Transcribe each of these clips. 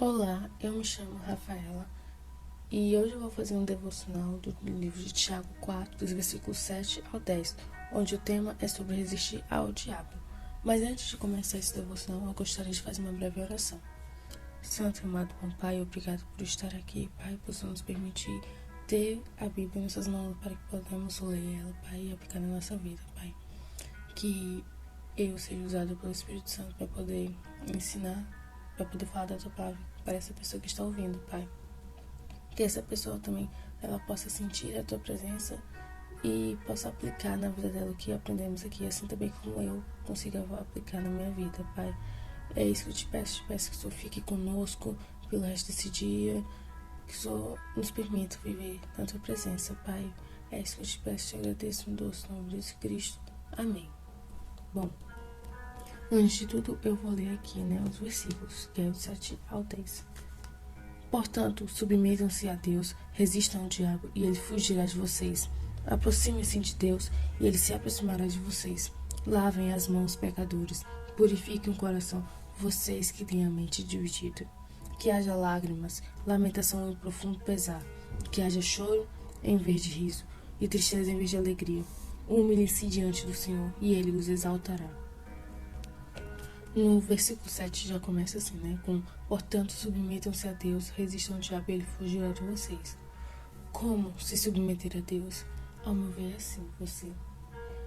Olá, eu me chamo Rafaela e hoje eu vou fazer um devocional do livro de Tiago 4, dos versículos 7 ao 10, onde o tema é sobre resistir ao diabo. Mas antes de começar esse devocional, eu gostaria de fazer uma breve oração. Santo e amado bom Pai, obrigado por estar aqui, Pai, por nos permitir ter a Bíblia em nossas mãos para que podamos ler ela, Pai, e aplicar na nossa vida, Pai. Que eu seja usado pelo Espírito Santo para poder ensinar, para poder falar da tua palavra para essa pessoa que está ouvindo, Pai. Que essa pessoa também ela possa sentir a tua presença e possa aplicar na vida dela o que aprendemos aqui, assim também como eu consiga aplicar na minha vida, Pai. É isso que eu te peço que o Senhor fique conosco pelo resto desse dia, que o Senhor nos permita viver na tua presença, Pai. É isso que eu te peço, te agradeço no doce nome de Jesus Cristo. Amém. Bom, antes de tudo, eu vou ler aqui, os versículos, que é do 7 ao 10. Portanto, submetam-se a Deus, resistam ao diabo, e ele fugirá de vocês. Aproximem-se de Deus, e ele se aproximará de vocês. Lavem as mãos, pecadores. Purifiquem o coração, vocês que têm a mente dividida. Que haja lágrimas, lamentação e profundo pesar. Que haja choro em vez de riso, e tristeza em vez de alegria. Humilhem-se diante do Senhor, e ele os exaltará. No versículo 7 já começa assim, com: portanto, submetam-se a Deus, resistam ao diabo e ele fugirá de vocês. Como se submeter a Deus? Ao meu ver, é assim, você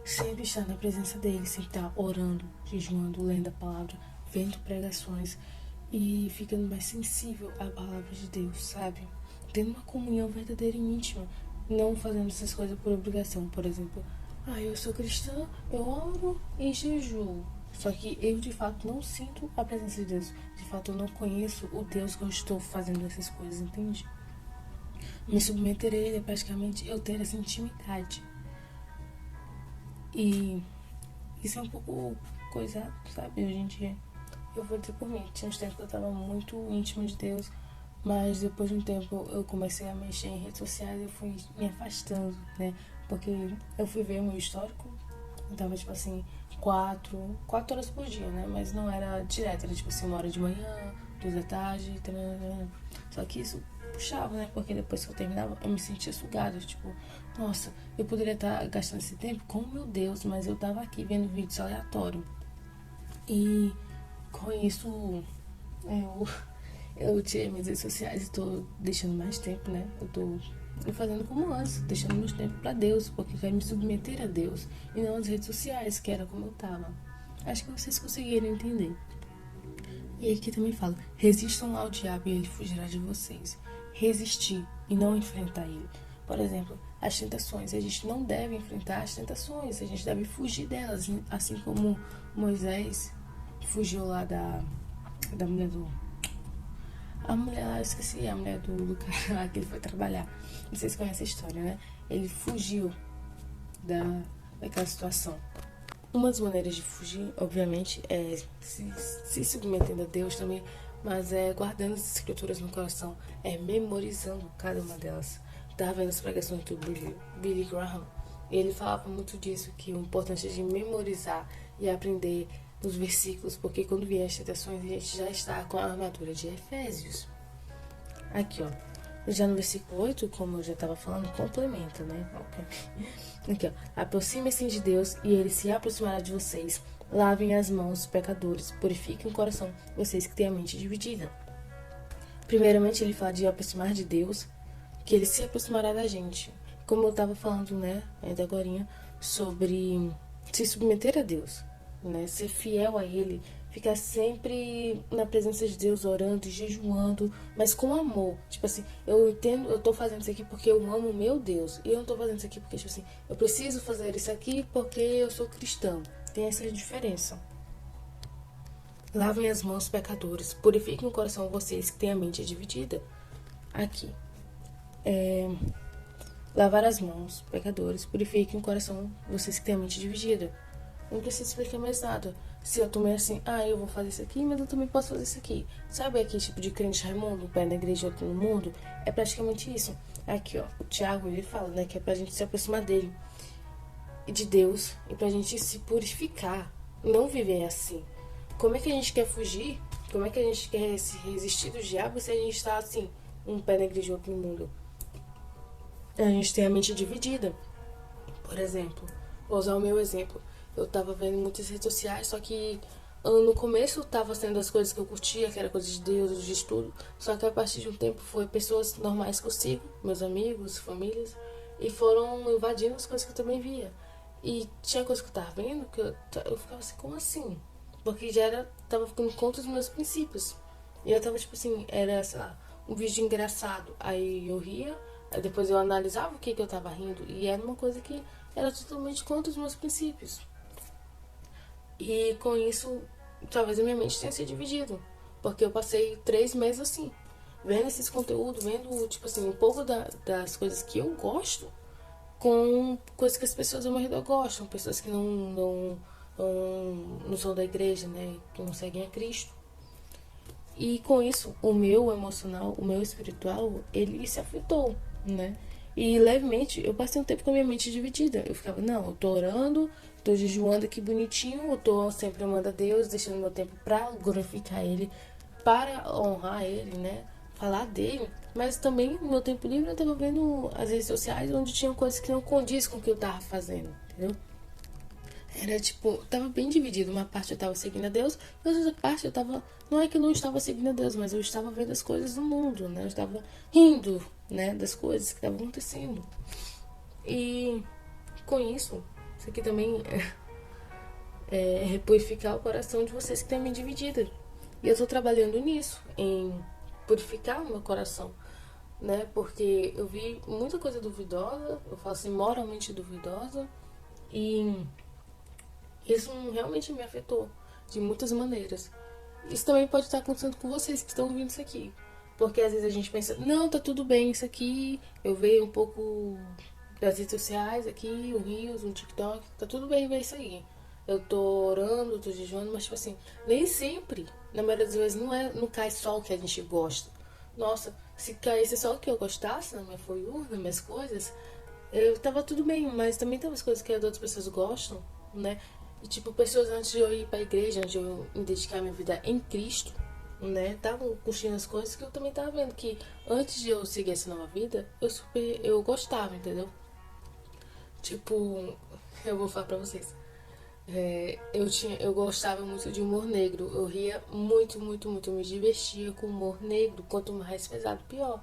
sempre estar na presença dele, sempre estar orando, jejuando, lendo a palavra, vendo pregações e ficando mais sensível à palavra de Deus, sabe? Tendo uma comunhão verdadeira e íntima, não fazendo essas coisas por obrigação. Por exemplo, eu sou cristã, eu oro e jejuo. Só que eu, de fato, não sinto a presença de Deus. De fato, eu não conheço o Deus que eu estou fazendo essas coisas, entende? Me submeter a Ele é praticamente eu ter essa intimidade. E isso é um pouco coisado, sabe? Hoje em dia, eu vou dizer por mim. Tinha uns tempos que eu estava muito íntima de Deus, mas depois de um tempo eu comecei a mexer em redes sociais e eu fui me afastando, Porque eu fui ver o meu histórico. Eu tava, 4 horas por dia, Mas não era direto, era 1 hora de manhã, 2 da tarde, Só que isso puxava, Porque depois que eu terminava, eu me sentia sugada, nossa, eu poderia estar gastando esse tempo com o meu Deus, mas eu tava aqui vendo vídeos aleatórios. E com isso, eu tirei minhas redes sociais e tô deixando mais tempo, Eu tô fazendo como antes, deixando meu tempo pra Deus, porque eu quero me submeter a Deus e não às redes sociais, que era como eu tava. Acho que vocês conseguiram entender. E aqui também fala: resistam ao diabo e ele fugirá de vocês. Resistir e não enfrentar ele. Por exemplo, as tentações. A gente não deve enfrentar as tentações, a gente deve fugir delas, assim como Moisés fugiu lá da mulher do... A mulher lá, eu esqueci, a mulher do cara que ele foi trabalhar. Não sei se conhece a história, Ele fugiu daquela situação. Uma das maneiras de fugir, obviamente, é se submetendo a Deus também, mas é guardando as escrituras no coração, é memorizando cada uma delas. Estava vendo as pregações do Billy Graham, e ele falava muito disso, que o importante é de memorizar e aprender os versículos, porque quando vier as tentações, a gente já está com a armadura de Efésios. Aqui, já no versículo 8, como eu já estava falando, complementa, Aqui, aproximem-se de Deus e ele se aproximará de vocês. Lavem as mãos, pecadores. Purifiquem o coração, vocês que têm a mente dividida. Primeiramente, ele fala de aproximar de Deus, que ele se aproximará da gente. Como eu estava falando, ainda agorinha, sobre se submeter a Deus, ser fiel a ele, ficar sempre na presença de Deus, orando e jejuando, mas com amor. Eu entendo, eu tô fazendo isso aqui porque eu amo o meu Deus. E eu não tô fazendo isso aqui porque, eu preciso fazer isso aqui porque eu sou cristão. Tem essa diferença. Lavem as mãos, pecadores. Purifiquem o coração, vocês que têm a mente dividida. Aqui. Lavar as mãos, pecadores. Purifiquem o coração, vocês que têm a mente dividida. Não preciso explicar mais nada. Se eu tomei assim, eu vou fazer isso aqui, mas eu também posso fazer isso aqui. Sabe aquele tipo de crente Raimundo, pé na igreja outro no mundo? É praticamente isso. Aqui, o Tiago, ele fala, que é pra gente se aproximar dele e de Deus, e pra gente se purificar, não viver assim. Como é que a gente quer fugir Como é que a gente quer se resistir do diabo se a gente está assim, um pé na igreja e outro no mundo? A gente tem a mente dividida. Por exemplo, vou usar o meu exemplo. Eu tava vendo muitas redes sociais, só que no começo tava sendo as coisas que eu curtia, que era coisa de Deus, de estudo. Só que a partir de um tempo foi pessoas normais que eu sigo, meus amigos, famílias, e foram invadindo as coisas que eu também via. E tinha coisa que eu tava vendo que eu ficava assim, como assim? Porque já era, tava ficando contra os meus princípios. E eu tava tipo assim, era, sei lá, um vídeo engraçado. Aí eu ria, aí depois eu analisava o que eu tava rindo. E era uma coisa que era totalmente contra os meus princípios. E com isso, talvez a minha mente tenha se dividido. Porque eu passei 3 meses assim, vendo esses conteúdos, vendo, tipo assim, um pouco das coisas que eu gosto com coisas que as pessoas ao meu redor gostam, pessoas que não são da igreja, né? Que não seguem a Cristo. E com isso, o meu emocional, o meu espiritual, ele se afetou, né? E levemente, eu passei um tempo com a minha mente dividida. Eu ficava, não, eu tô orando, tô jejuando aqui bonitinho, eu tô sempre amando a Deus, deixando meu tempo pra glorificar Ele, para honrar Ele, né? Falar dele. Mas também, no meu tempo livre, eu tava vendo as redes sociais onde tinham coisas que não condiz com o que eu tava fazendo, entendeu? Era tipo, tava bem dividido. Uma parte eu tava seguindo a Deus, e outra parte eu tava. Não é que eu não estava seguindo a Deus, mas eu estava vendo as coisas do mundo, né? Eu estava rindo, né? Das coisas que estavam acontecendo. E com isso aqui também é purificar o coração de vocês que têm a mente dividida. E eu tô trabalhando nisso, em purificar o meu coração, né? Porque eu vi muita coisa duvidosa, eu falo assim, moralmente duvidosa, e isso realmente me afetou de muitas maneiras. Isso também pode estar acontecendo com vocês que estão ouvindo isso aqui. Porque às vezes a gente pensa, não, tá tudo bem isso aqui. Eu vejo um pouco das redes sociais aqui, um Reels, um TikTok. Tá tudo bem ver isso aí. Eu tô orando, tô jejuando, mas tipo assim, nem sempre, na maioria das vezes, não cai só o que a gente gosta. Nossa, se caísse só o que eu gostasse na minha For You, nas minhas coisas, eu tava tudo bem, mas também tem umas coisas que as outras pessoas gostam, né? E tipo, pessoas antes de eu ir pra igreja, antes de eu me dedicar minha vida em Cristo, né? Estavam curtindo as coisas que eu também tava vendo que antes de eu seguir essa nova vida, eu gostava, entendeu? Tipo, eu vou falar pra vocês. Eu gostava muito de humor negro. Eu ria muito, muito, muito. Eu me divertia com humor negro. Quanto mais pesado, pior.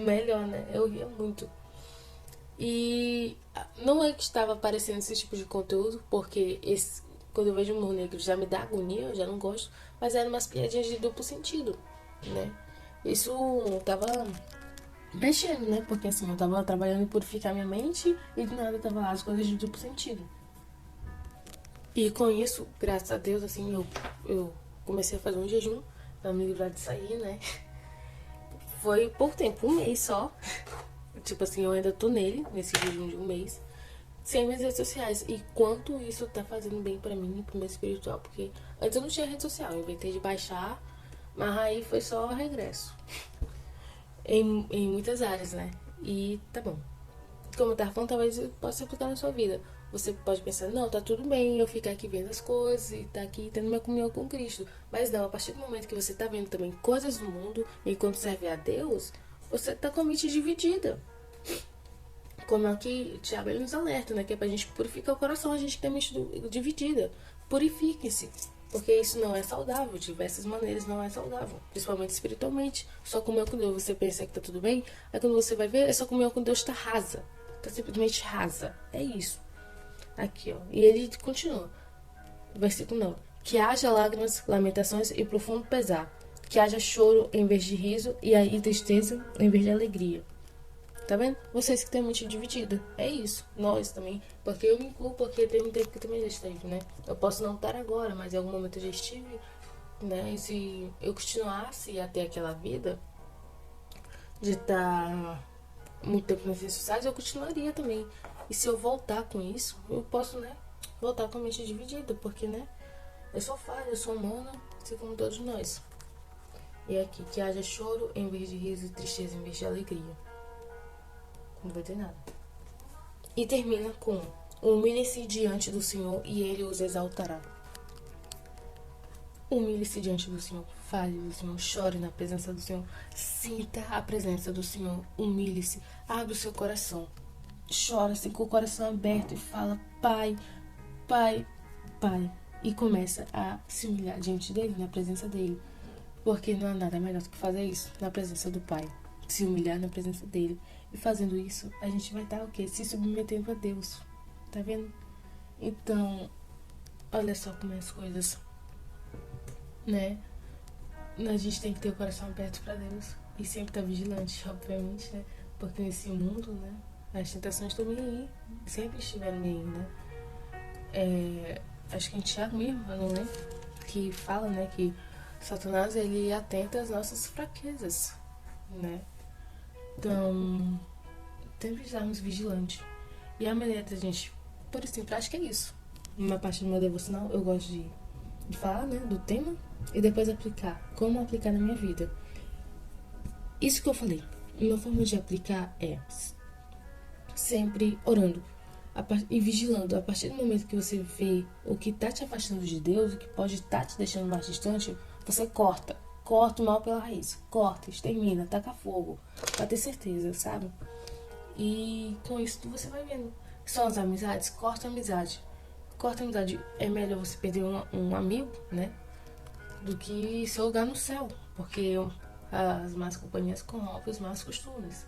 Melhor, né? Eu ria muito. E não é que estava aparecendo esse tipo de conteúdo, porque quando eu vejo humor negro já me dá agonia, eu já não gosto, mas eram umas piadinhas de duplo sentido, né? Isso tava mexendo, né? Porque assim, eu tava trabalhando em purificar minha mente e do nada tava lá as coisas de duplo sentido. E com isso, graças a Deus, assim, eu comecei a fazer um jejum pra me livrar disso aí, né? Foi por tempo, um mês só. Tipo assim, eu ainda tô nesse jejum de um mês, sem minhas redes sociais. E quanto isso tá fazendo bem pra mim, pro meu espiritual. Porque antes eu não tinha rede social, eu inventei de baixar, mas aí foi só regresso. Em muitas áreas, né? E tá bom. Como eu tava falando, talvez possa se aplicar na sua vida. Você pode pensar, não, tá tudo bem eu ficar aqui vendo as coisas e tá aqui tendo minha comunhão com Cristo. Mas não, a partir do momento que você tá vendo também coisas do mundo, enquanto serve a Deus, você tá com a mente dividida. Como aqui o Thiago ele nos alerta, né? Que é pra gente purificar o coração, a gente tem a mente dividida. Purifiquem-se. Porque isso não é saudável, de diversas maneiras não é saudável. Principalmente espiritualmente. Só comunhão com Deus, você pensa que tá tudo bem, aí quando você vai ver, essa comunhão com Deus tá rasa. Tá simplesmente rasa. É isso. Aqui, ó. E ele continua. Versículo 9. Que haja lágrimas, lamentações e profundo pesar. Que haja choro em vez de riso e tristeza em vez de alegria. Tá vendo? Vocês que têm a mente dividida. É isso. Nós também. Porque eu me incluo, porque tem um tempo que eu também já estive, né? Eu posso não estar agora, mas em algum momento eu já estive, né? E se eu continuasse a ter aquela vida de estar muito tempo nas redes sociais, eu continuaria também. E se eu voltar com isso, eu posso, né? Voltar com a mente dividida, porque, né? Eu sou falha, eu sou humana, assim como todos nós. E aqui, que haja choro em vez de riso e tristeza em vez de alegria. Não vai ter nada. E termina com: humilhem-se diante do Senhor e Ele os exaltará. Humilhe-se diante do Senhor, fale do Senhor, chore na presença do Senhor, sinta a presença do Senhor, humilhe-se, abre o seu coração, chora assim com o coração aberto e fala: Pai, Pai, Pai, e começa a se humilhar diante dele, na presença dele, porque não há nada melhor do que fazer isso na presença do Pai, se humilhar na presença dele. E fazendo isso, a gente vai estar o quê? Se submetendo a Deus, tá vendo? Então, olha só como é as coisas, né? A gente tem que ter o coração aberto para Deus e sempre estar vigilante, obviamente, né? Porque nesse mundo, né, as tentações estão aí, sempre estiveram aí, né? Acho que em Tiago mesmo, eu não lembro, que fala, né, que Satanás, ele atenta às nossas fraquezas, né? Então, tem que estarmos vigilantes. E a maneira da gente pôr isso em prática é isso. Uma parte do meu devocional, eu gosto de falar, né, do tema e depois aplicar. Como aplicar na minha vida. Isso que eu falei. Uma forma de aplicar é sempre orando e vigilando. A partir do momento que você vê o que está te afastando de Deus, o que pode estar te deixando mais distante, você corta o mal pela raiz, corta, extermina, taca fogo, pra ter certeza, sabe? E com isso você vai vendo. São as amizades, corta a amizade. É melhor você perder um amigo, né, do que seu lugar no céu, porque as más companhias corrompem os maus costumes.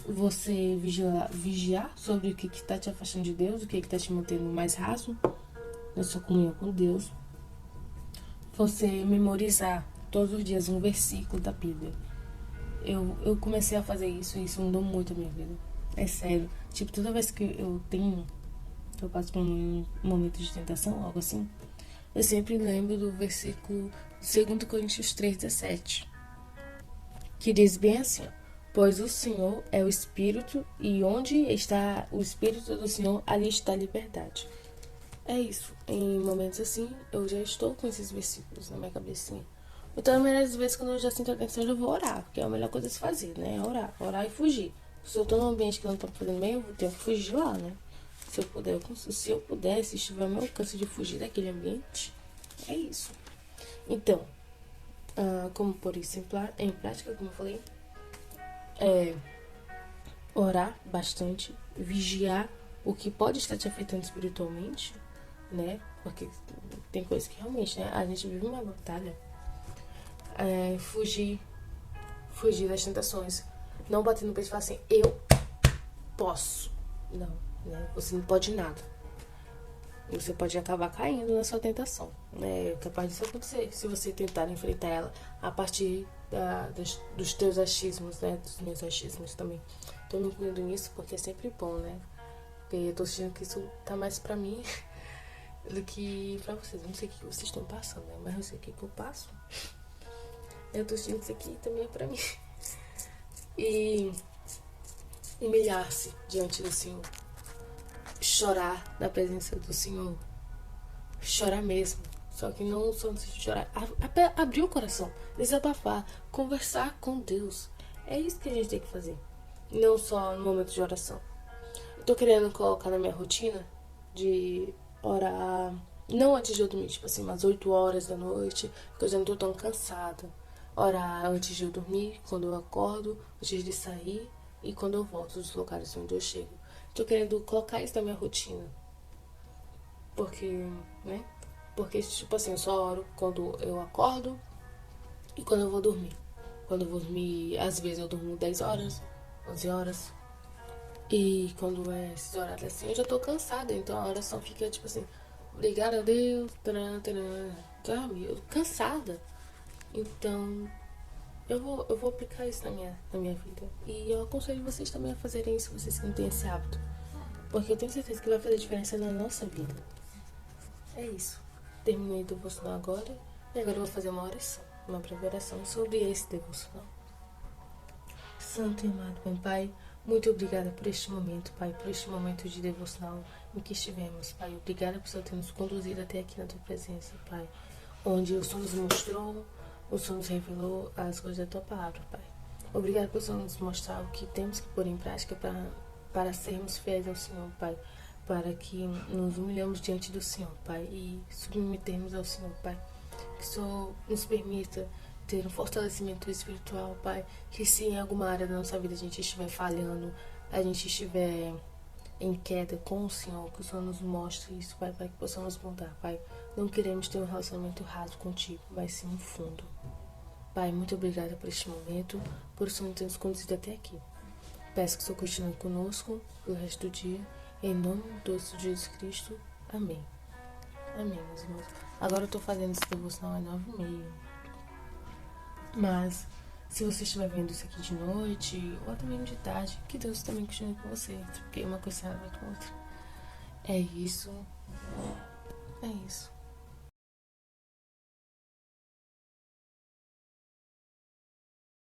Você vigiar sobre o que está te afastando de Deus, o que está te mantendo mais raso na sua comunhão com Deus. Você memorizar todos os dias um versículo da Bíblia. Eu comecei a fazer isso e isso mudou muito a minha vida. É sério. Tipo, toda vez que eu passo por um momento de tentação, algo assim, eu sempre lembro do versículo 2 Coríntios 3,17, que diz bem assim: pois o Senhor é o Espírito, e onde está o Espírito do Senhor, ali está a liberdade. É isso. Em momentos assim, eu já estou com esses versículos na minha cabecinha. Então, a maioria das vezes, quando eu já sinto a tensão, eu vou orar, porque é a melhor coisa a se fazer, né? É orar e fugir. Se eu tô num ambiente que não tá fazendo bem, eu vou ter que fugir lá, né? Se eu puder, se estiver ao meu alcance de fugir daquele ambiente, é isso. Então, como pôr isso em prática, como eu falei, orar bastante, vigiar o que pode estar te afetando espiritualmente, né? Porque tem coisas que realmente, né, a gente vive uma batalha. Fugir das tentações. Não bater no peito e falar assim: eu posso. Não, né? Você não pode nada. Você pode acabar caindo na sua tentação. É capaz disso acontecer se você tentar enfrentar ela a partir dos teus achismos, né? Dos meus achismos também. Tô me incluindo nisso porque é sempre bom, né? Porque eu tô sentindo que isso tá mais pra mim do que pra vocês. Eu não sei o que vocês estão passando, né? Mas eu sei o que eu passo. Eu tô sentindo que isso aqui também é pra mim. E humilhar-se diante do Senhor. Chorar na presença do Senhor. Chorar mesmo. Só que não só chorar. Abrir o coração. Desabafar. Conversar com Deus. É isso que a gente tem que fazer. Não só no momento de oração. Eu tô querendo colocar na minha rotina de orar. Não antes de eu dormir. Tipo assim, umas 8 horas da noite. Porque eu já não tô tão cansada. Orar antes de eu dormir. Quando eu acordo. Antes de sair. E quando eu volto dos lugares onde eu chego. Tô querendo colocar isso na minha rotina. Porque, né? Porque, tipo assim, eu só oro quando eu acordo e quando eu vou dormir. Quando eu vou dormir, às vezes eu durmo 10 horas, 11 horas. E quando é esses horários assim, eu já tô cansada. Então a oração fica, tipo assim: obrigada a Deus, sabe? Eu tô cansada. Então, eu vou aplicar isso na minha vida. E eu aconselho vocês também a fazerem isso, vocês que não têm esse hábito. Porque eu tenho certeza que vai fazer diferença na nossa vida. É isso. Terminei o devocional agora. E agora eu vou fazer uma oração. Uma breve oração sobre esse devocional. Santo e amado bom Pai, muito obrigada por este momento, Pai. Por este momento de devocional em que estivemos, Pai. Obrigada por Senhor ter nos conduzido até aqui na Tua presença, Pai. Onde o Senhor nos mostrou, o Senhor nos revelou as coisas da Tua palavra, Pai. Obrigada por Senhor nos mostrar o que temos que pôr em prática para sermos fiéis ao Senhor, Pai. para que nos humilhamos diante do Senhor, Pai, e submetemos ao Senhor, Pai. Que o Senhor nos permita ter um fortalecimento espiritual, Pai. Que se em alguma área da nossa vida a gente estiver falhando, a gente estiver em queda com o Senhor, que o Senhor nos mostre isso, Pai, para que possamos mudar, Pai. Não queremos ter um relacionamento raso contigo, mas sim um fundo. Pai, muito obrigada por este momento, por o Senhor ter nos conduzido até aqui. Peço que o Senhor continue conosco pelo resto do dia. Em nome do Senhor Jesus Cristo. Amém. Amém, meus irmãos. Agora eu tô fazendo esse devocional às 9h30. Mas, se você estiver vendo isso aqui de noite, ou até mesmo de tarde, que Deus também continue com você. Porque uma coisa tem a ver com outra. É isso. É isso.